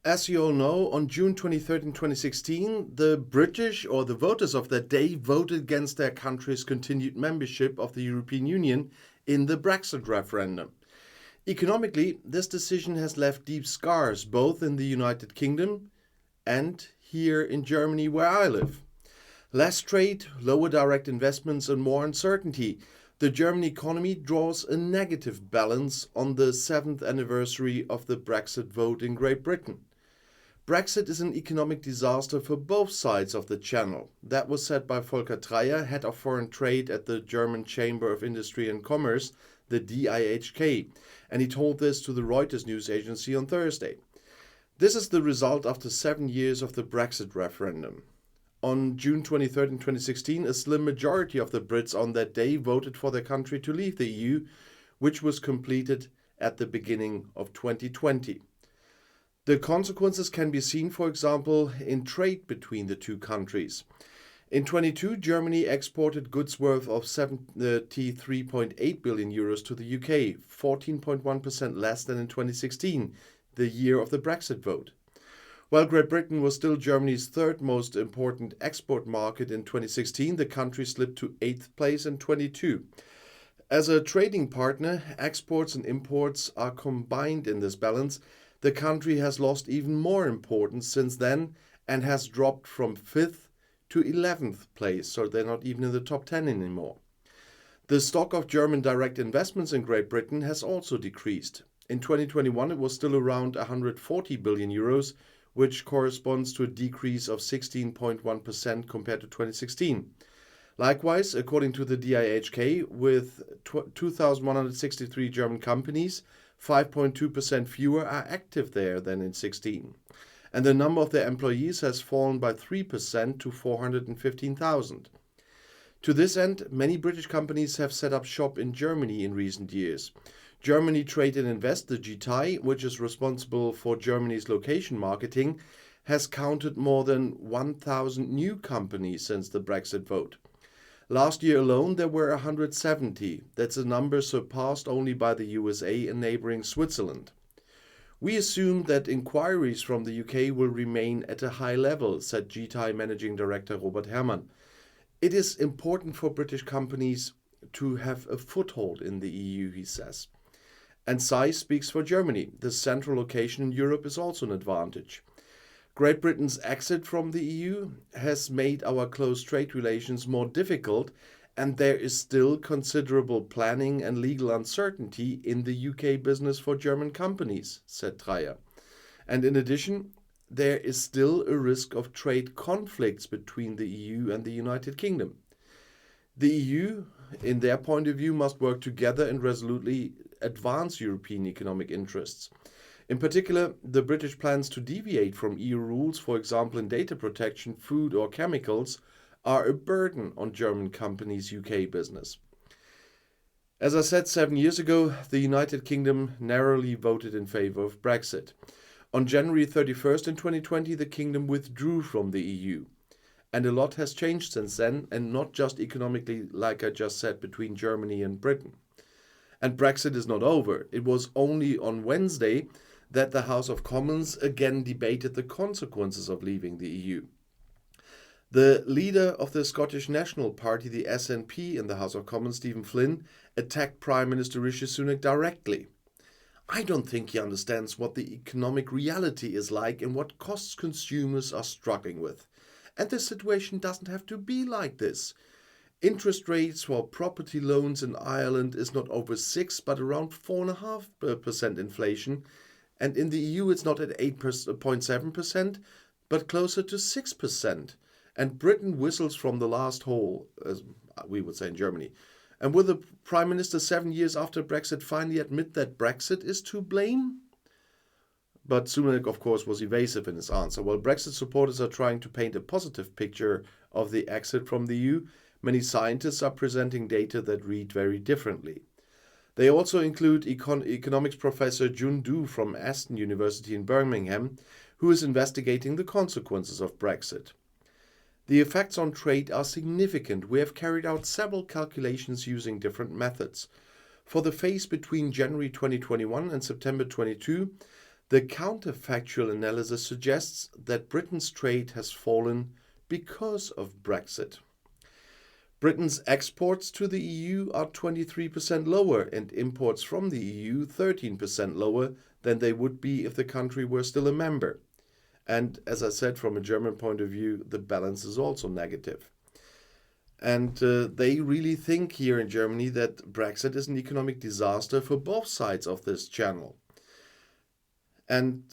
As you all know, on June 23rd in 2016, the British, or the voters of that day, voted against their country's continued membership of the European Union in the Brexit referendum. Economically, this decision has left deep scars both in the United Kingdom and here in Germany where I live. Less trade, lower direct investments and more uncertainty. The German economy draws a negative balance on the 7th anniversary of the Brexit vote in Great Britain. Brexit is an economic disaster for both sides of the Channel. That was said by Volker Treyer, head of foreign trade at the German Chamber of Industry and Commerce, the DIHK, and he told this to the Reuters news agency on Thursday. This is the result after 7 years of the Brexit referendum. On June 23rd in 2016, a slim majority of the Brits on that day voted for their country to leave the EU, which was completed at the beginning of 2020. The consequences can be seen, for example, in trade between the two countries. In 2022, Germany exported goods worth of 73.8 billion euros to the UK, 14.1% less than in 2016, the year of the Brexit vote. While Great Britain was still Germany's third most important export market in 2016, the country slipped to 8th place in 2022. As a trading partner, exports and imports are combined in this balance. The country has lost even more importance since then and has dropped from 5th to 11th place, so they're not even in the top 10 anymore. The stock of German direct investments in Great Britain has also decreased. In 2021, it was still around 140 billion euros, which corresponds to a decrease of 16.1% compared to 2016. Likewise, according to the DIHK, with 2,163 German companies, 5.2% fewer are active there than in 2016. And the number of their employees has fallen by 3% to 415,000. To this end, many British companies have set up shop in Germany in recent years. Germany Trade and Invest, the GTI, which is responsible for Germany's location marketing, has counted more than 1,000 new companies since the Brexit vote. Last year alone, there were 170. That's a number surpassed only by the USA and neighboring Switzerland. We assume that inquiries from the UK will remain at a high level, said GTI Managing Director Robert Herrmann. It is important for British companies to have a foothold in the EU, he says. And size speaks for Germany. The central location in Europe is also an advantage. Great Britain's exit from the EU has made our close trade relations more difficult, and there is still considerable planning and legal uncertainty in the UK business for German companies, said Treyer. And in addition, there is still a risk of trade conflicts between the EU and the United Kingdom. The EU, in their point of view, must work together and resolutely advance European economic interests. In particular, the British plans to deviate from EU rules, for example in data protection, food or chemicals, are a burden on German companies' UK business. As I said 7 years ago, the United Kingdom narrowly voted in favor of Brexit. On January 31st in 2020, the kingdom withdrew from the EU. And a lot has changed since then, and not just economically, like I just said, between Germany and Britain. And Brexit is not over. It was only on Wednesday that the House of Commons again debated the consequences of leaving the EU. The leader of the Scottish National Party, the SNP, in the House of Commons, Stephen Flynn, attacked Prime Minister Rishi Sunak directly. I don't think he understands what the economic reality is like and what costs consumers are struggling with. And the situation doesn't have to be like this. Interest rates for property loans in Ireland is not over 6, but around 4.5% inflation. And in the EU, it's not at 8.7%, but closer to 6%. And Britain whistles from the last hole, as we would say in Germany. And will the Prime Minister 7 years after Brexit finally admit that Brexit is to blame? But Sunak, of course, was evasive in his answer. While Brexit supporters are trying to paint a positive picture of the exit from the EU, many scientists are presenting data that read very differently. They also include economics professor Jun Du from Aston University in Birmingham, who is investigating the consequences of Brexit. The effects on trade are significant. We have carried out several calculations using different methods. For the phase between January 2021 and September 2022, The counterfactual analysis suggests that Britain's trade has fallen because of Brexit. Britain's exports to the EU are 23% lower and imports from the EU 13% lower than they would be if the country were still a member. And as I said, from a German point of view, the balance is also negative. And they really think here in Germany that Brexit is an economic disaster for both sides of this channel. And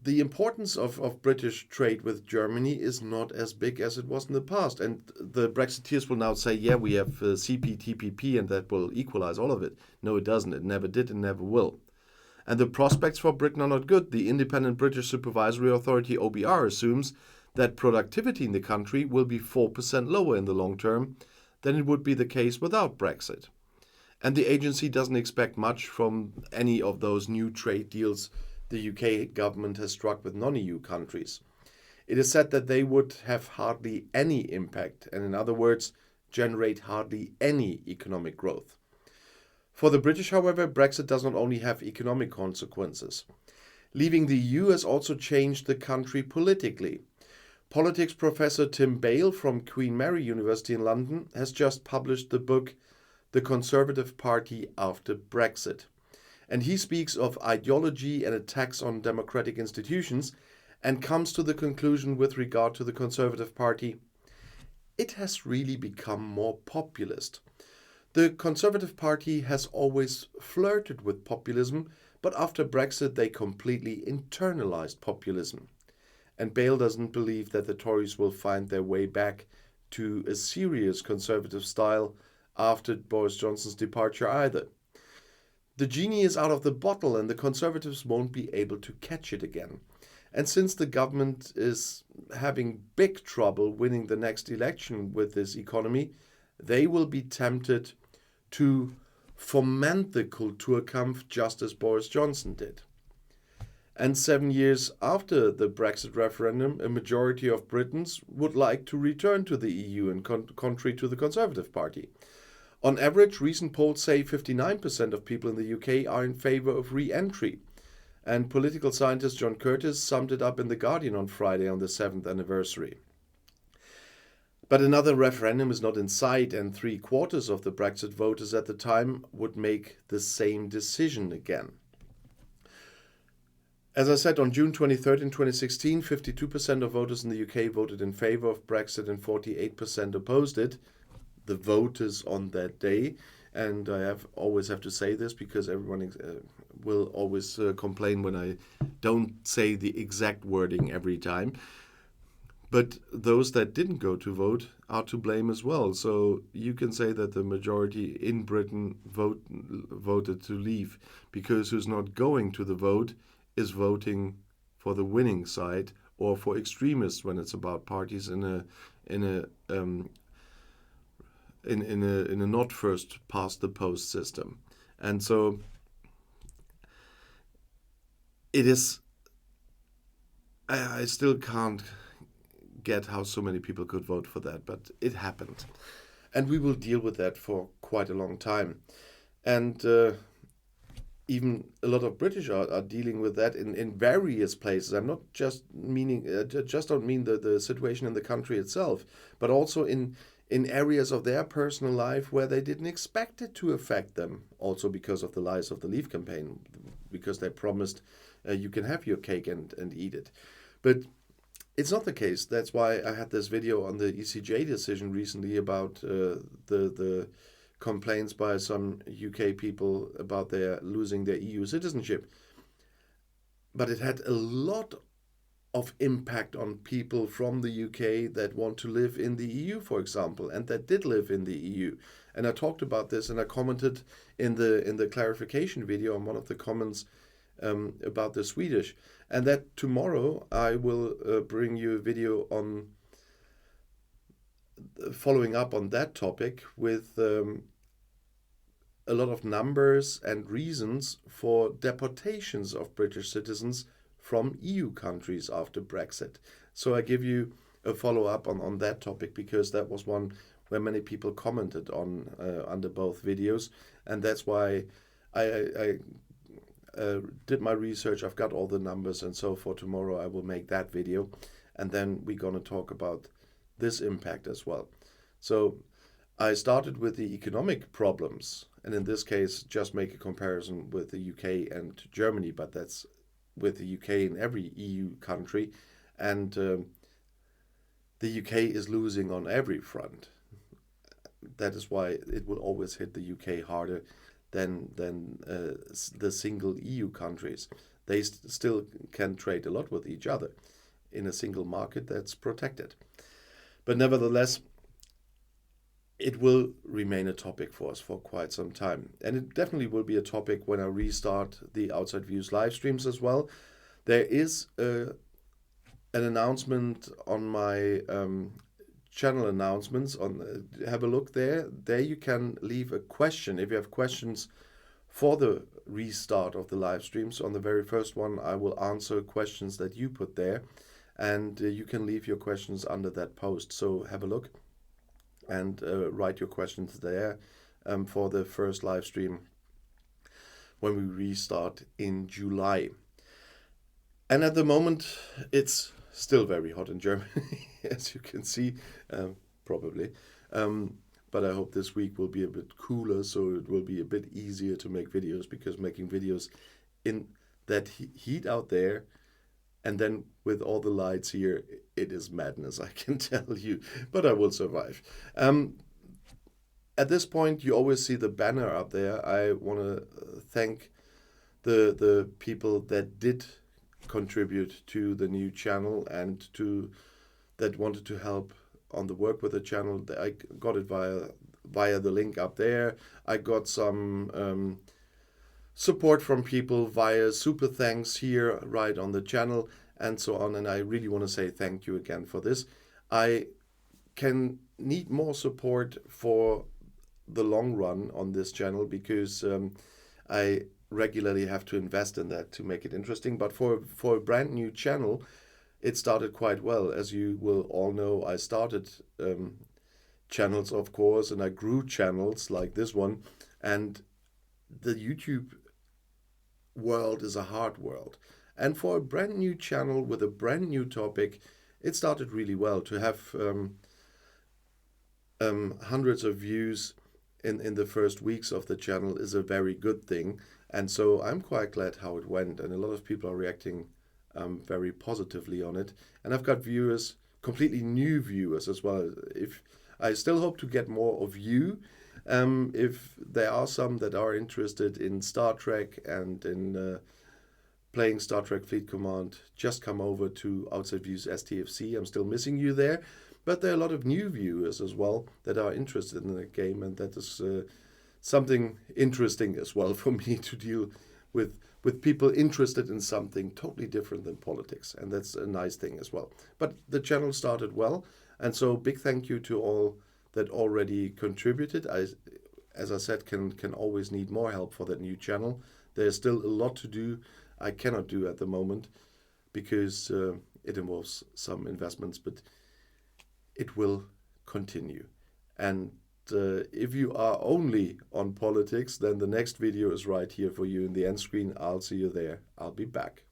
the importance of British trade with Germany is not as big as it was in the past. And the Brexiteers will now say, yeah, we have CPTPP and that will equalize all of it. No, it doesn't. It never did and never will. And the prospects for Britain are not good. The Independent British Supervisory Authority, OBR, assumes that productivity in the country will be 4% lower in the long term than it would be the case without Brexit. And the agency doesn't expect much from any of those new trade deals the UK government has struck with non-EU countries. It is said that they would have hardly any impact, and in other words, generate hardly any economic growth. For the British, however, Brexit does not only have economic consequences. Leaving the EU has also changed the country politically. Politics professor Tim Bale from Queen Mary University in London has just published the book The Conservative Party After Brexit. And he speaks of ideology and attacks on democratic institutions and comes to the conclusion with regard to the Conservative Party, it has really become more populist. The Conservative Party has always flirted with populism, but after Brexit they completely internalized populism. And Bale doesn't believe that the Tories will find their way back to a serious conservative style after Boris Johnson's departure either. The genie is out of the bottle and the Conservatives won't be able to catch it again. And since the government is having big trouble winning the next election with this economy, they will be tempted to foment the Kulturkampf just as Boris Johnson did. And 7 years after the Brexit referendum, a majority of Britons would like to return to the EU, in contrary to the Conservative Party. On average, recent polls say 59% of people in the UK are in favour of re-entry. And political scientist John Curtis summed it up in The Guardian on Friday on the 7th anniversary. But another referendum is not in sight, and 3/4 of the Brexit voters at the time would make the same decision again. As I said, on June 23rd in 2016, 52% of voters in the UK voted in favour of Brexit and 48% opposed it. The voters on that day, and I always have to say this because everyone will always complain when I don't say the exact wording every time. But those that didn't go to vote are to blame as well. So you can say that the majority in Britain voted to leave, because who's not going to the vote is voting for the winning side or for extremists when it's about parties in a not first past the post system. And so it is, I still can't get how so many people could vote for that, but it happened. And we will deal with that for quite a long time. And even a lot of British are dealing with that in various places. I'm not just meaning, just don't mean the situation in the country itself, but also in areas of their personal life where they didn't expect it to affect them, also because of the lies of the Leave campaign, because they promised you can have your cake and eat it. But it's not the case. That's why I had this video on the ECJ decision recently about the complaints by some UK people about their losing their EU citizenship. But it had a lot of impact on people from the UK that want to live in the EU, for example, and that did live in the EU. And I talked about this, and I commented in the clarification video on one of the comments about the Swedish. And that tomorrow I will bring you a video on following up on that topic with a lot of numbers and reasons for deportations of British citizens from EU countries after Brexit. So I give you a follow-up on that topic, because that was one where many people commented on under both videos, and that's why I did my research. I've got all the numbers, and so for tomorrow I will make that video, and then we're going to talk about this impact as well. So I started with the economic problems, and in this case just make a comparison with the UK and Germany, but that's with the UK in every EU country, and the UK is losing on every front. That is why it will always hit the UK harder than the single EU countries. They still can trade a lot with each other in a single market that's protected. But nevertheless, it will remain a topic for us for quite some time. And it definitely will be a topic when I restart the Outside Views live streams as well. There is an announcement on my channel announcements. Have a look there. There you can leave a question. If you have questions for the restart of the live streams, on the very first one, I will answer questions that you put there. And you can leave your questions under that post. So have a look and write your questions there for the first live stream when we restart in July. And at the moment, it's still very hot in Germany, as you can see, probably. But I hope this week will be a bit cooler, so it will be a bit easier to make videos, because making videos in that heat out there and then with all the lights here, it is madness, I can tell you. But I will survive. At this point, you always see the banner up there. I want to thank the people that did contribute to the new channel and that wanted to help on the work with the channel. I got it via the link up there. I got some support from people via super thanks here right on the channel and so on, and I really want to say thank you again for this. I can need more support for the long run on this channel, because I regularly have to invest in that to make it interesting. But for a brand new channel, it started quite well. As you will all know, I started channels, of course, and I grew channels like this one, and the YouTube world is a hard world. And for a brand new channel with a brand new topic, it started really well. To have hundreds of views in the first weeks of the channel is a very good thing. And so I'm quite glad how it went, and a lot of people are reacting very positively on it. And I've got viewers, completely new viewers as well. If I still hope to get more of you. If there are some that are interested in Star Trek and in playing Star Trek Fleet Command, just come over to Outside Views STFC. I'm still missing you there. But there are a lot of new viewers as well that are interested in the game, and that is something interesting as well for me to deal with people interested in something totally different than politics, and that's a nice thing as well. But the channel started well, and so big thank you to all that already contributed. As I said, can always need more help for that new channel. There's still a lot to do I cannot do at the moment, because it involves some investments, but it will continue. And if you are only on politics, then the next video is right here for you in the end screen. I'll see you there. I'll be back.